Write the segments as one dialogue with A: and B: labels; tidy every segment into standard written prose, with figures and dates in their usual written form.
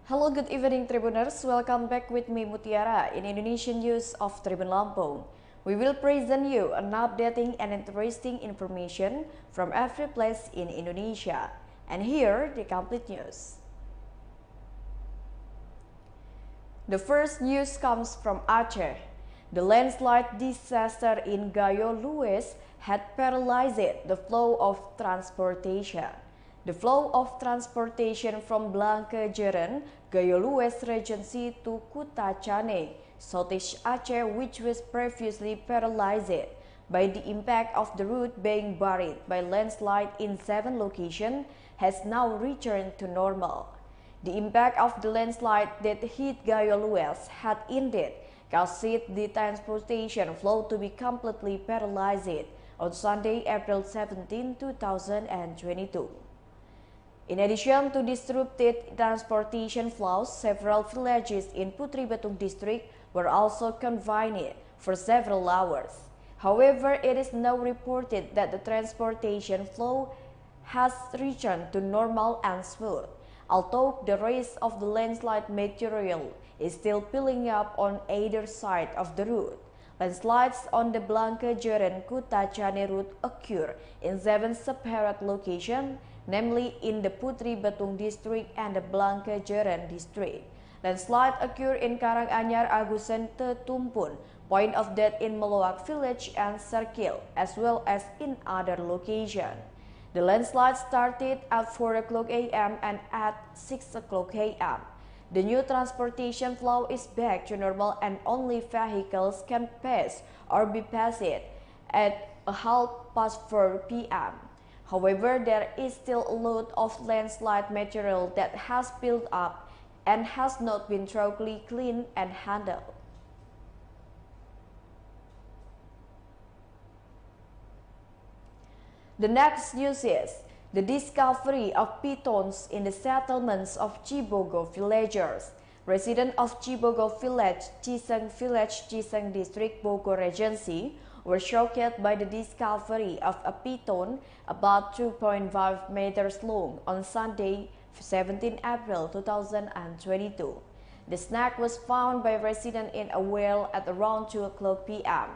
A: Hello, good evening Tribuners. Welcome back with me Mutiara in Indonesian News of Tribun Lampung. We will present you an updating and interesting information from every place in Indonesia. And here the complete news. The first news comes from Aceh. The landslide disaster in Gayo Lues had paralyzed the flow of transportation. The flow of transportation from Blanquejeren, Gayo Lues Regency to Kutacane, Southeast Aceh, which was previously paralyzed by the impact of the route being buried by landslide in 7 locations, has now returned to normal. The impact of the landslide that hit Gayo Lues had indeed caused the transportation flow to be completely paralyzed on Sunday, April 17, 2022. In addition to disrupted transportation flows, several villages in Putri Betung district were also confined for several hours. However, it is now reported that the transportation flow has returned to normal and smooth, although the rest of the landslide material is still piling up on either side of the route. Landslides on the Blanquejeren-Kutacane route occur in 7 separate locations, namely in the Putri Betung district and the Blanquejeren district. Landslide occur in Karanganyar, Agusan, Tetumpun, Point of Death in Meluak village and Serkil, as well as in other locations. The landslide started at 4 o'clock a.m. and at 6 o'clock a.m. The new transportation flow is back to normal and only vehicles can pass or be passed at 4:30 p.m. However, there is still a lot of landslide material that has built up and has not been thoroughly cleaned and handled. The next news is the discovery of pitons in the settlements of Cibogo villagers. Residents of Cibogo village, Ciseng district, Bogor Regency, were shocked by the discovery of a piton about 2.5 meters long on Sunday, 17 April 2022. The snake was found by residents in a well at around 2 o'clock p.m.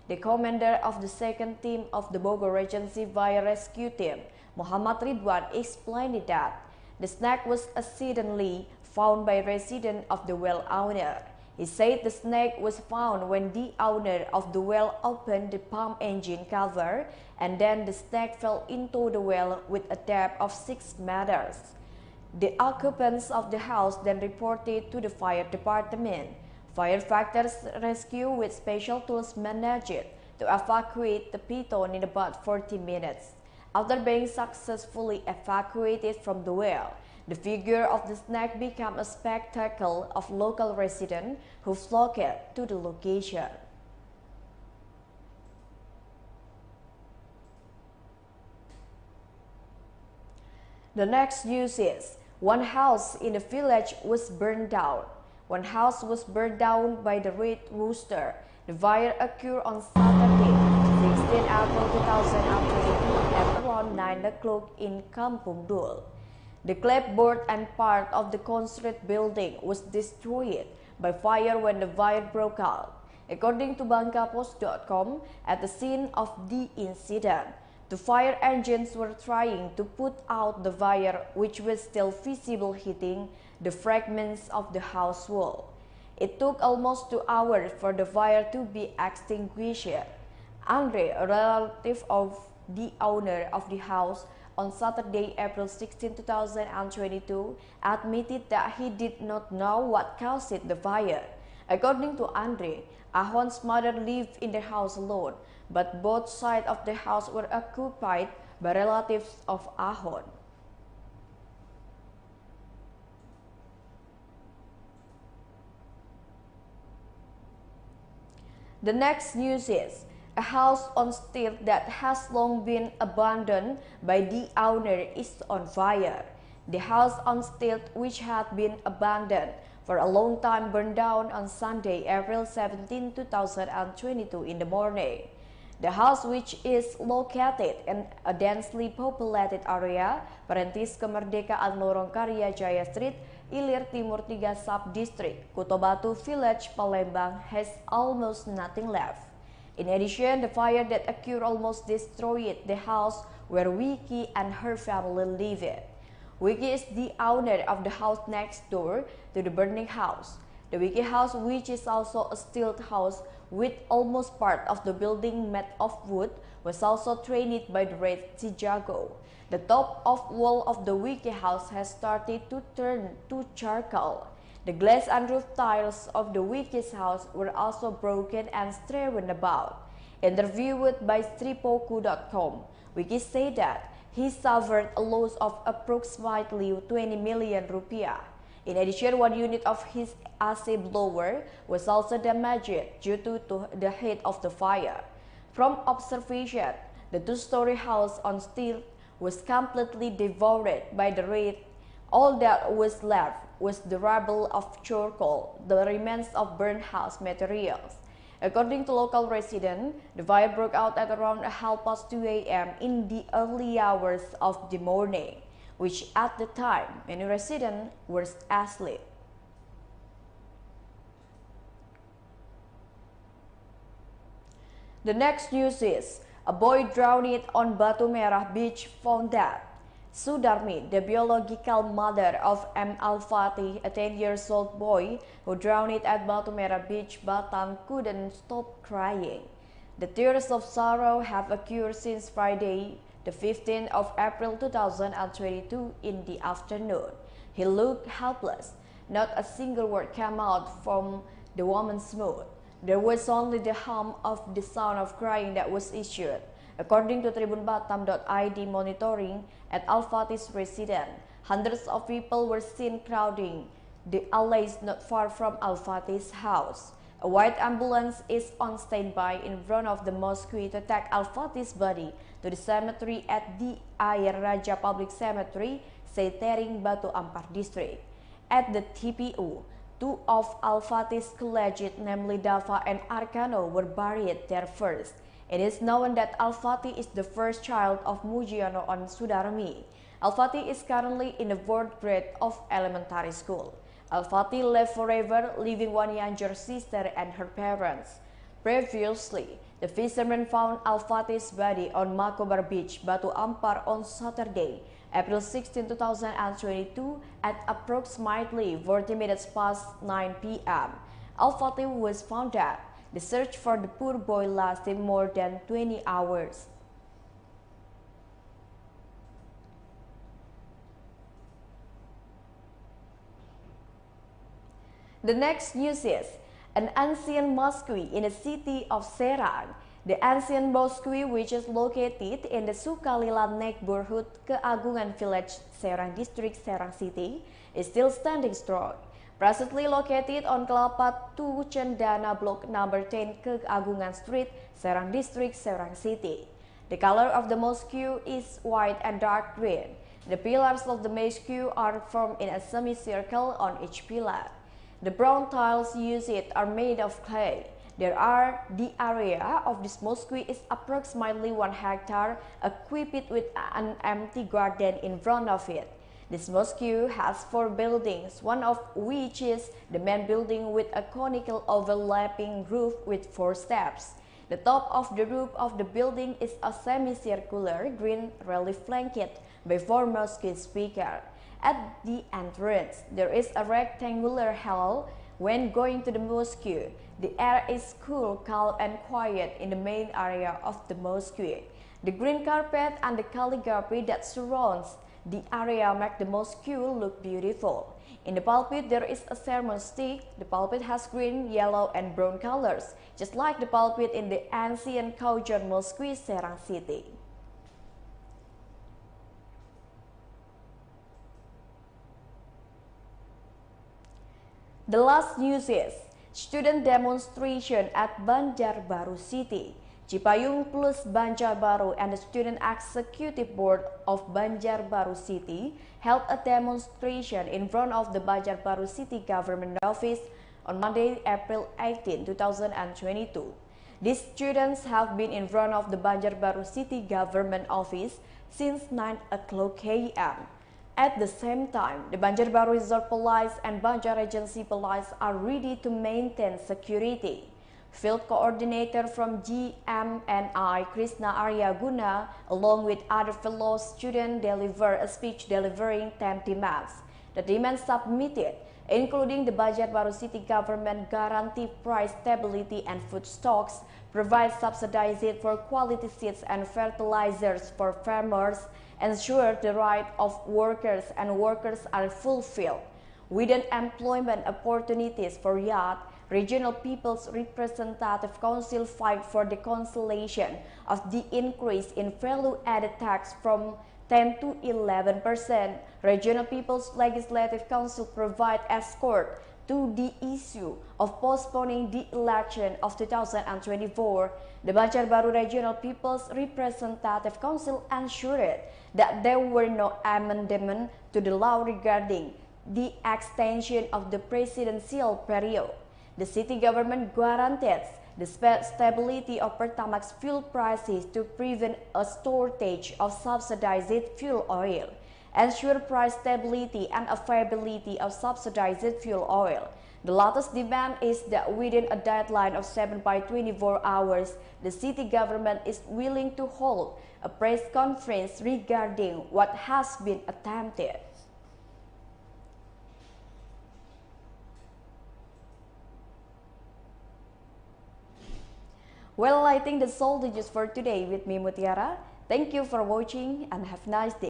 A: The commander of the second team of the Bogor Regency Fire Rescue Team, Muhammad Ridwan, explained that the snake was accidentally found by residents of the well owner. He said the snake was found when the owner of the well opened the pump engine cover, and then the snake fell into the well with a depth of 6 meters. The occupants of the house then reported to the fire department. Firefighters rescue with special tools managed to evacuate the piton in about 40 minutes. After being successfully evacuated from the well, the figure of the snake became a spectacle of local residents who flocked to the location. The next news is one house in the village was burned down. One house was burned down by the Red Rooster. The fire occurred on Saturday, 16 April 2022 at around 9 o'clock in Kampung Dul. The clapboard and part of the concrete building was destroyed by fire when the fire broke out. According to Bangkapost.com, at the scene of the incident, the fire engines were trying to put out the fire, which was still visible hitting the fragments of the house wall. It took almost 2 hours for the fire to be extinguished. Andre, a relative of the owner of the house, on Saturday, April 16, 2022, admitted that he did not know what caused the fire. According to Andre, Ahon's mother lived in the house alone, but both sides of the house were occupied by relatives of Ahon. The next news is a house on stilts that has long been abandoned by the owner is on fire. The house on stilts, which had been abandoned for a long time, burned down on Sunday, April 17, 2022 in the morning. The house, which is located in a densely populated area, Perintis Kemerdekaan Lorong Karya Jaya Street, Ilir Timur 3 Sub-District, Kuto Batu Village, Palembang, has almost nothing left. In addition, the fire that occurred almost destroyed the house where Wiki and her family lived. Wiki is the owner of the house next door to the burning house. The Wiki house, which is also a steel house with almost part of the building made of wood, was also drained by the Red Chijago. The top of wall of the Wiki house has started to turn to charcoal. The glass and roof tiles of the Wiki's house were also broken and strewn about. Interviewed by Stripoku.com, Wiki said that he suffered a loss of approximately 20 million rupiah. In addition, one unit of his AC blower was also damaged due to the heat of the fire. From observation, the two-story house on steel was completely devoured by the red. All that was left was the rubble of charcoal, the remains of burned house materials. According to local residents, the fire broke out at around 2:30 a.m. in the early hours of the morning, which at the time many residents were asleep. The next news is a boy drowned on Batu Merah Beach found dead. Sudarmi, the biological mother of M. Al-Fatih, a 10-year-old boy who drowned at Batu Merah Beach, Batam, couldn't stop crying. The tears of sorrow have occurred since Friday, the 15th of April 2022 in the afternoon. He looked helpless. Not a single word came out from the woman's mouth. There was only the hum of the sound of crying that was issued. According to tribunbatam.id monitoring at Al-Fatih's residence, hundreds of people were seen crowding the alleys not far from Al-Fatih's house. A white ambulance is on standby in front of the mosque to take Al-Fatih's body to the cemetery at the Air Raja Public Cemetery, Setering, Batu Ampar District. At the TPU, two of Al-Fatih's colleagues, namely Dava and Arkano, were buried there first. It is known that Al-Fatih is the first child of Mujiono and Sudarmi. Al-Fatih is currently in the 4th grade of elementary school. Al-Fatih left forever, leaving one younger sister and her parents. Previously, the fishermen found Al-Fatih's body on Makobar Beach, Batu Ampar on Saturday, April 16, 2022 at approximately 40 minutes past 9 p.m. Al-Fatih was found dead. The search for the poor boy lasted more than 20 hours. The next news is an ancient mosque in the city of Serang. The ancient mosque, which is located in the Sukalila neighborhood Keagungan Village, Serang District, Serang City, is still standing strong. Presently located on Kelapa 2 Cendana Block number 10 Keagungan Street, Serang District, Serang City. The color of the mosque is white and dark green. The pillars of the mosque are formed in a semicircle on each pillar. The brown tiles used are made of clay. The area of this mosque is approximately 1 hectare, equipped with an empty garden in front of it. This mosque has 4 buildings, one of which is the main building with a conical overlapping roof with 4 steps. The top of the roof of the building is a semicircular green relief flanked by 4 mosque speakers. At the entrance, there is a rectangular hall. When going to the mosque, the air is cool, calm, and quiet in the main area of the mosque. The green carpet and the calligraphy that surrounds the area make the mosque look beautiful. In the pulpit, there is a sermon stick. The pulpit has green, yellow, and brown colors, just like the pulpit in the ancient Kaujon Mosque, Serang City. The last news is student demonstration at Banjarbaru City. Cipayung Plus Banjarbaru and the Student Executive Board of Banjarbaru City held a demonstration in front of the Banjarbaru City Government Office on Monday, April 18, 2022. These students have been in front of the Banjarbaru City Government Office since 9 o'clock a.m. At the same time, the Banjarbaru Resort Police and Banjar Regency Police are ready to maintain security. Field coordinator from GMNI, Krishna Aryaguna, along with other fellow students, delivered a speech delivering 10 demands. The demands submitted, including the Banjarbaru City Government guarantee price stability and food stocks, provide subsidized for quality seeds and fertilizers for farmers, ensure the right of workers and workers are fulfilled. Within employment opportunities for youth, Regional People's Representative Council fight for the cancellation of the increase in value-added tax from 10 to 11%. Regional People's Legislative Council provide escort to the issue of postponing the election of 2024. The Banjarbaru Regional People's Representative Council ensured that there were no amendments to the law regarding the extension of the presidential period. The city government guarantees the stability of Pertamax fuel prices to prevent a shortage of subsidized fuel oil, ensure price stability and availability of subsidized fuel oil. The latest demand is that within a deadline of 7 by 24 hours, the city government is willing to hold a press conference regarding what has been attempted. Well, I think that's all the news for today with me, Mutiara. Thank you for watching and have a nice day.